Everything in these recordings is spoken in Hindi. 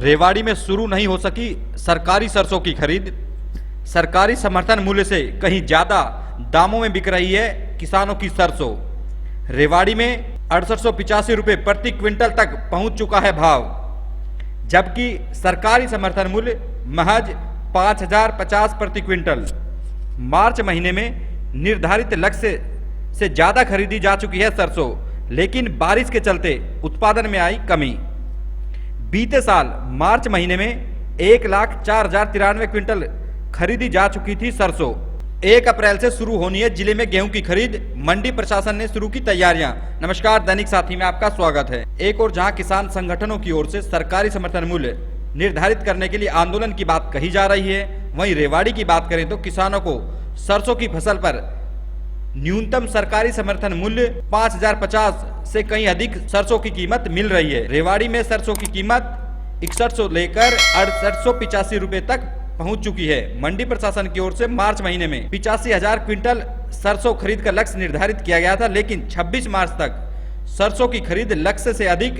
रेवाड़ी में शुरू नहीं हो सकी सरकारी सरसों की खरीद। सरकारी समर्थन मूल्य से कहीं ज्यादा दामों में बिक रही है किसानों की सरसों। रेवाड़ी में 6885 रुपये प्रति क्विंटल तक पहुंच चुका है भाव, जबकि सरकारी समर्थन मूल्य महज 5050 प्रति क्विंटल। मार्च महीने में निर्धारित लक्ष्य से ज्यादा खरीदी जा चुकी है सरसों, लेकिन बारिश के चलते उत्पादन में आई कमी। बीते साल मार्च महीने में 1,04,093 क्विंटल खरीदी जा चुकी थी सरसों। 1 अप्रैल से शुरू होनी है जिले में गेहूं की खरीद। मंडी प्रशासन ने शुरू की तैयारियां। नमस्कार, दैनिक साथी में आपका स्वागत है। एक और जहां किसान संगठनों की ओर से सरकारी समर्थन मूल्य निर्धारित करने के लिए आंदोलन की बात कही जा रही है, वहीं रेवाड़ी की बात करें तो किसानों को सरसों की फसल पर न्यूनतम सरकारी समर्थन मूल्य 5050 से कहीं अधिक सरसों की कीमत मिल रही है। रेवाड़ी में सरसों की कीमत 6100 लेकर 6885 रुपए तक पहुंच चुकी है। मंडी प्रशासन की ओर से मार्च महीने में 85,000 क्विंटल सरसों खरीद का लक्ष्य निर्धारित किया गया था, लेकिन 26 मार्च तक सरसों की खरीद लक्ष्य से अधिक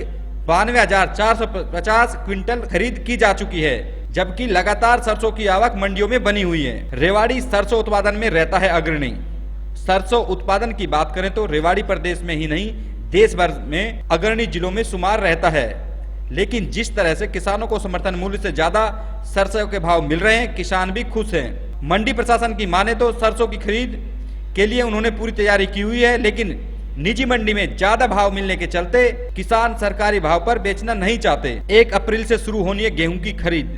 92,450 क्विंटल खरीद की जा चुकी है, जबकि लगातार सरसों की आवक मंडियों में बनी हुई है। रेवाड़ी सरसों उत्पादन में रहता है अग्रणी। सरसों उत्पादन की बात करें तो रेवाड़ी प्रदेश में ही नहीं देश भर में अग्रणी जिलों में शुमार रहता है, लेकिन जिस तरह से किसानों को समर्थन मूल्य से ज्यादा सरसों के भाव मिल रहे हैं, किसान भी खुश हैं। मंडी प्रशासन की माने तो सरसों की खरीद के लिए उन्होंने पूरी तैयारी की हुई है, लेकिन निजी मंडी में ज्यादा भाव मिलने के चलते किसान सरकारी भाव पर बेचना नहीं चाहते। 1 अप्रैल से शुरू होनी है गेहूं की खरीद।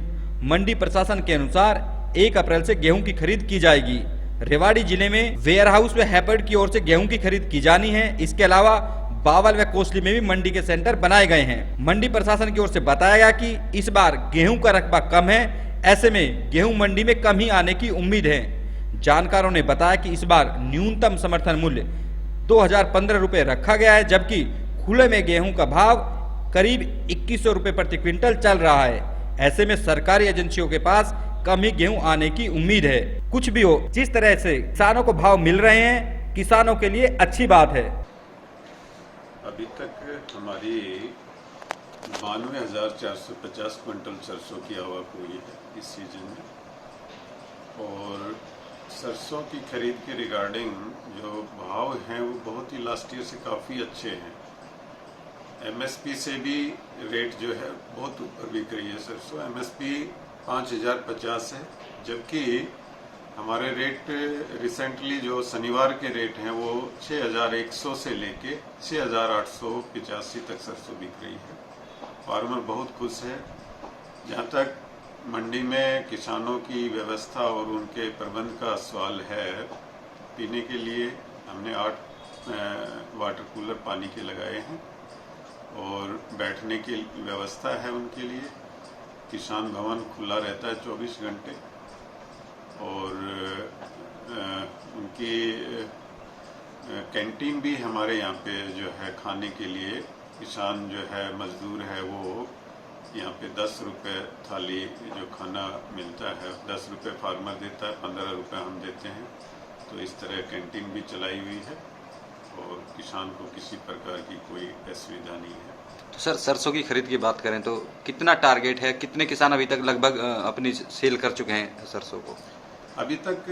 मंडी प्रशासन के अनुसार 1 अप्रैल से गेहूं की खरीद की जाएगी। रेवाड़ी जिले में वेयर हाउस व हैपर्ड की ओर से गेहूं की खरीद की जानी है। इसके अलावा बावल व कोसली में भी मंडी के सेंटर बनाए गए हैं। मंडी प्रशासन की ओर से बताया गया कि इस बार गेहूं का रकबा कम है, ऐसे में गेहूं मंडी में कम ही आने की उम्मीद है। जानकारों ने बताया कि इस बार न्यूनतम समर्थन मूल्य 2015 रुपए रखा गया है, जबकि खुले में गेहूं का भाव करीब 2100 रुपए प्रति क्विंटल चल रहा है। ऐसे में सरकारी एजेंसियों के पास कम ही गेहूं आने की उम्मीद है। कुछ भी हो, जिस तरह से किसानों को भाव मिल रहे हैं, किसानों के लिए अच्छी बात है। अभी तक हमारी 92,450 क्विंटल सरसों की आवक हुई है इस सीजन में, और सरसों की खरीद के रिगार्डिंग जो भाव हैं वो बहुत ही लास्ट ईयर से काफ़ी अच्छे हैं। एमएसपी से भी रेट जो है बहुत ऊपर बिक रही है सरसों। एमएसपी 5,050 है, जबकि हमारे रेट रिसेंटली जो शनिवार के रेट हैं वो 6,100 से लेके 6,885 तक सरसों बिक रही है। फार्मर बहुत खुश है। जहाँ तक मंडी में किसानों की व्यवस्था और उनके प्रबंध का सवाल है, पीने के लिए हमने 8 वाटर कूलर पानी के लगाए हैं और बैठने की व्यवस्था है उनके लिए। किसान भवन खुला रहता है 24 घंटे, और उनकी कैंटीन भी हमारे यहाँ पे जो है खाने के लिए किसान जो है मजदूर है वो यहाँ पे 10 रुपये थाली जो खाना मिलता है, 10 रुपये फार्मर देता है, 15 रुपये हम देते हैं। तो इस तरह कैंटीन भी चलाई हुई है और किसान को किसी प्रकार की कोई असुविधा नहीं है। तो सर, सरसों की खरीद की बात करें तो कितना टारगेट है, कितने किसान अभी तक लगभग अपनी सेल कर चुके हैं सरसों को? अभी तक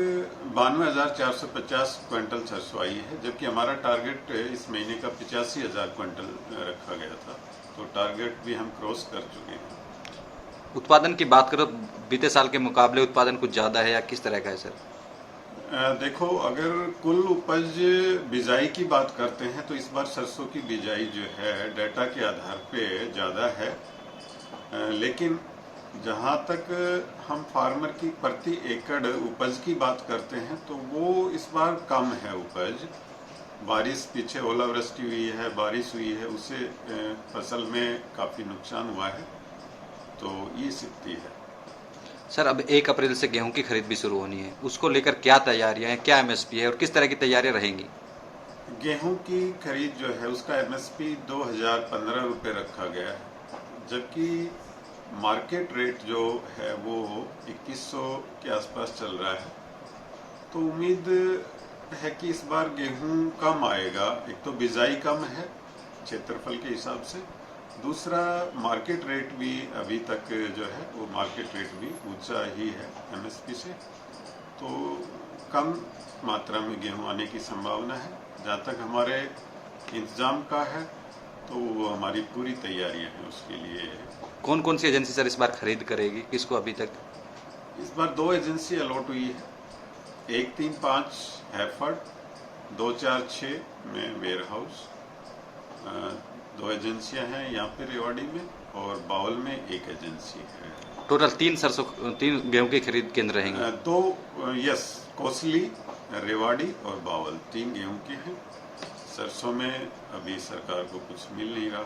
92,450 क्विंटल सरसों आई है, जबकि हमारा टारगेट इस महीने का 85,000 क्विंटल रखा गया था। तो टारगेट भी हम क्रॉस कर चुके हैं। उत्पादन की बात करो, बीते साल के मुकाबले उत्पादन कुछ ज्यादा है या किस तरह का है सर? देखो, अगर कुल उपज बिजाई की बात करते हैं तो इस बार सरसों की बिजाई जो है डाटा के आधार पे ज़्यादा है, लेकिन जहाँ तक हम फार्मर की प्रति एकड़ उपज की बात करते हैं तो वो इस बार कम है उपज। बारिश, पीछे ओलावृष्टि हुई है, बारिश हुई है, उससे फसल में काफ़ी नुकसान हुआ है। तो ये स्थिति है। सर, अब 1 अप्रैल से गेहूं की खरीद भी शुरू होनी है, उसको लेकर क्या तैयारियां हैं, क्या एमएसपी है और किस तरह की तैयारियां रहेंगी? गेहूं की खरीद जो है उसका एमएसपी 2015 रुपये रखा गया है, जबकि मार्केट रेट जो है वो 2100 के आसपास चल रहा है। तो उम्मीद है कि इस बार गेहूं कम आएगा। एक तो बिजाई कम है क्षेत्रफल के हिसाब से, दूसरा मार्केट रेट भी अभी तक जो है वो मार्केट रेट भी ऊंचा ही है एमएसपी से, तो कम मात्रा में गेहूं आने की संभावना है। जहाँ तक हमारे इंतजाम का है तो वो हमारी पूरी तैयारियां हैं उसके लिए। कौन कौन सी एजेंसी सर इस बार खरीद करेगी, किसको अभी तक? इस बार 2 एजेंसी अलॉट हुई है, 135 हैफर्ड, 246 में वेयर हाउस। 2 एजेंसियां हैं यहाँ पे रेवाड़ी में, और बावल में 1 एजेंसी है। टोटल 3 गेहूं के खरीद केंद्र रहेंगे। 2 कोसली, रेवाड़ी और बावल 3 गेहूं के हैं। सरसों में अभी सरकार को कुछ मिल नहीं रहा।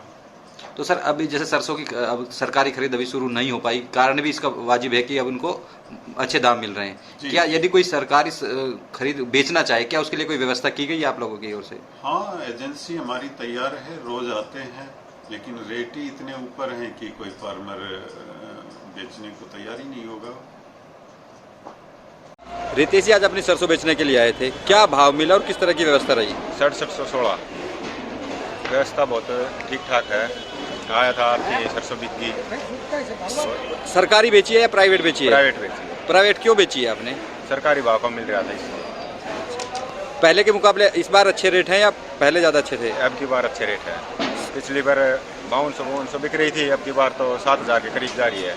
तो सर अभी जैसे सरसों की अब सरकारी खरीद अभी शुरू नहीं हो पाई, कारण भी इसका वाजिब है कि अब उनको अच्छे दाम मिल रहे हैं। क्या यदि कोई सरकारी खरीद बेचना चाहे, क्या उसके लिए कोई व्यवस्था की गई है आप लोगों की ओर से? हाँ, एजेंसी हमारी तैयार है, रोज आते हैं, लेकिन रेट ही इतने ऊपर हैं कि कोई फार्मर बेचने को तैयार ही नहीं होगा। रितेश जी आज अपनी सरसों बेचने के लिए आए थे, क्या भाव मिला और किस तरह की व्यवस्था रही? 6716 व्यवस्था बहुत ठीक ठाक है। आया था आपकी सरसों बिक गई। सरकारी बेची है या प्राइवेट बेची है? प्राइवेट बेची। प्राइवेट क्यों बेची है आपने? सरकारी भाव कम मिल रहा था इसमें। पहले के मुकाबले इस बार अच्छे रेट हैं या पहले ज़्यादा अच्छे थे? अब की बार अच्छे रेट है। पिछली बार 5200 बिक रही थी, अब की बार तो 7000 के करीब जा रही है।